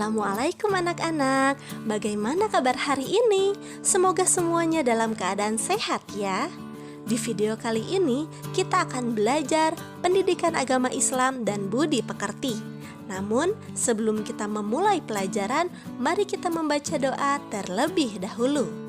Assalamualaikum anak-anak. Bagaimana kabar hari ini? Semoga semuanya dalam keadaan sehat ya. Di video kali ini kita akan belajar pendidikan agama Islam dan budi pekerti. Namun sebelum kita memulai pelajaran, mari kita membaca doa terlebih dahulu.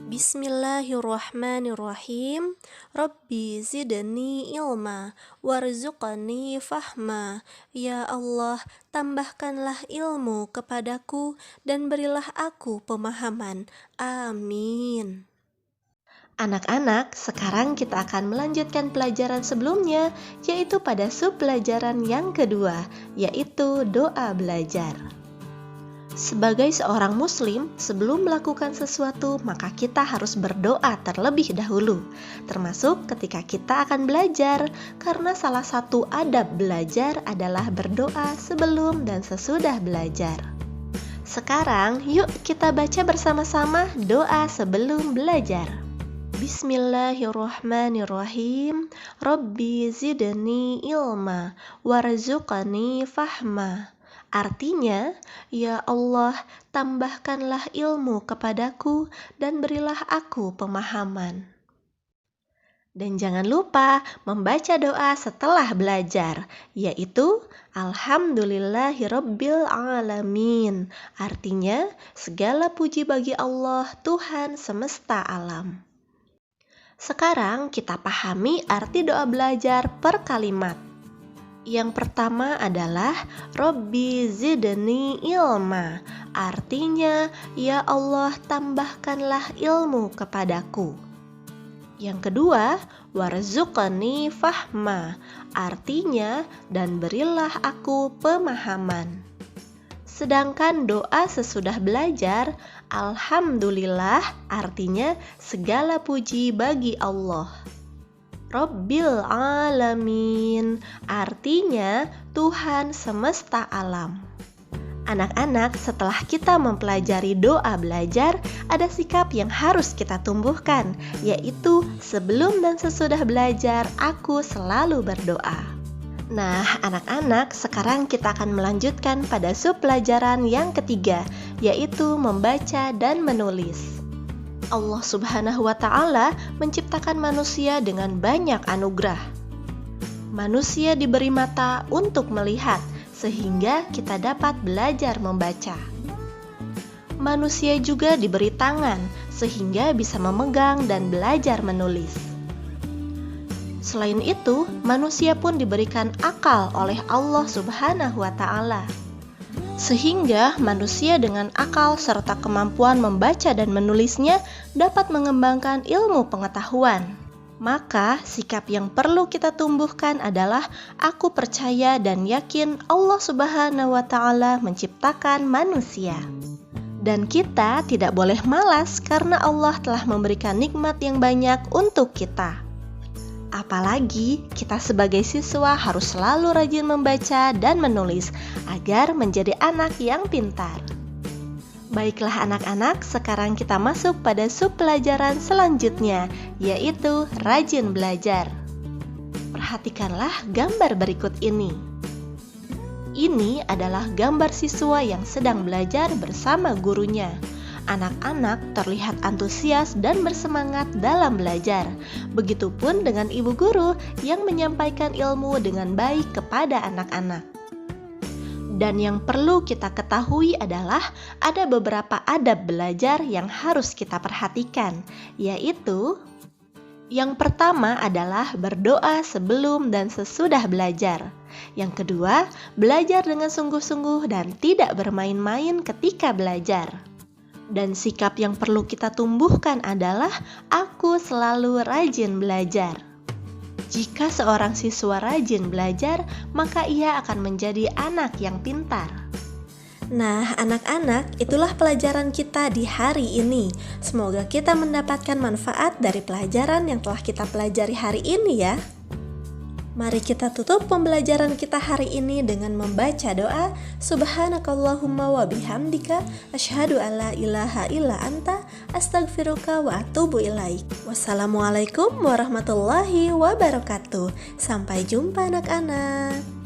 Bismillahirrahmanirrahim. Rabbi zidni ilma warzuqni fahma. Ya Allah, tambahkanlah ilmu kepadaku dan berilah aku pemahaman. Amin. Anak-anak, sekarang kita akan melanjutkan pelajaran sebelumnya, yaitu pada sub pelajaran yang kedua, yaitu doa belajar. Sebagai seorang muslim, sebelum melakukan sesuatu, maka kita harus berdoa terlebih dahulu, termasuk ketika kita akan belajar, karena salah satu adab belajar adalah berdoa sebelum dan sesudah belajar. Sekarang, yuk kita baca bersama-sama doa sebelum belajar. Bismillahirrahmanirrahim. Rabbi zidni ilma warzuqni fahma. Artinya, ya Allah, tambahkanlah ilmu kepadaku dan berilah aku pemahaman. Dan jangan lupa membaca doa setelah belajar, yaitu Alhamdulillahirabbil alamin. Artinya, segala puji bagi Allah, Tuhan semesta alam. Sekarang kita pahami arti doa belajar per kalimat. Yang pertama adalah Rabbi zidni ilma. Artinya, ya Allah, tambahkanlah ilmu kepadaku. Yang kedua, warzuqni fahma. Artinya, dan berilah aku pemahaman. Sedangkan doa sesudah belajar, Alhamdulillah, artinya segala puji bagi Allah. Rabbil alamin, artinya Tuhan semesta alam. Anak-anak, setelah kita mempelajari doa belajar, ada sikap yang harus kita tumbuhkan, yaitu sebelum dan sesudah belajar, aku selalu berdoa. Nah, anak-anak, sekarang kita akan melanjutkan pada sub pelajaran yang ketiga, yaitu membaca dan menulis. Allah Subhanahu wa Ta'ala menciptakan manusia dengan banyak anugerah. Manusia diberi mata untuk melihat, sehingga kita dapat belajar membaca. Manusia juga diberi tangan, sehingga bisa memegang dan belajar menulis. Selain itu, manusia pun diberikan akal oleh Allah Subhanahu wa Ta'ala. Sehingga manusia dengan akal serta kemampuan membaca dan menulisnya dapat mengembangkan ilmu pengetahuan. Maka sikap yang perlu kita tumbuhkan adalah aku percaya dan yakin Allah Subhanahu wa Ta'ala menciptakan manusia. Dan kita tidak boleh malas karena Allah telah memberikan nikmat yang banyak untuk kita. Apalagi kita sebagai siswa harus selalu rajin membaca dan menulis agar menjadi anak yang pintar. Baiklah anak-anak, sekarang kita masuk pada sub pelajaran selanjutnya, yaitu rajin belajar. Perhatikanlah gambar berikut ini. Ini adalah gambar siswa yang sedang belajar bersama gurunya. Anak-anak terlihat antusias dan bersemangat dalam belajar. Begitupun dengan ibu guru yang menyampaikan ilmu dengan baik kepada anak-anak. Dan yang perlu kita ketahui adalah ada beberapa adab belajar yang harus kita perhatikan, yaitu yang pertama adalah berdoa sebelum dan sesudah belajar. Yang kedua, belajar dengan sungguh-sungguh dan tidak bermain-main ketika belajar. Dan sikap yang perlu kita tumbuhkan adalah aku selalu rajin belajar. Jika seorang siswa rajin belajar, maka ia akan menjadi anak yang pintar. Nah, anak-anak, itulah pelajaran kita di hari ini. Semoga kita mendapatkan manfaat dari pelajaran yang telah kita pelajari hari ini ya. Mari kita tutup pembelajaran kita hari ini dengan membaca doa Subhanakallahumma wa bihamdika asyhadu alla ilaha illa anta astaghfiruka wa atubu ilaik. Wassalamualaikum warahmatullahi wabarakatuh. Sampai jumpa anak-anak.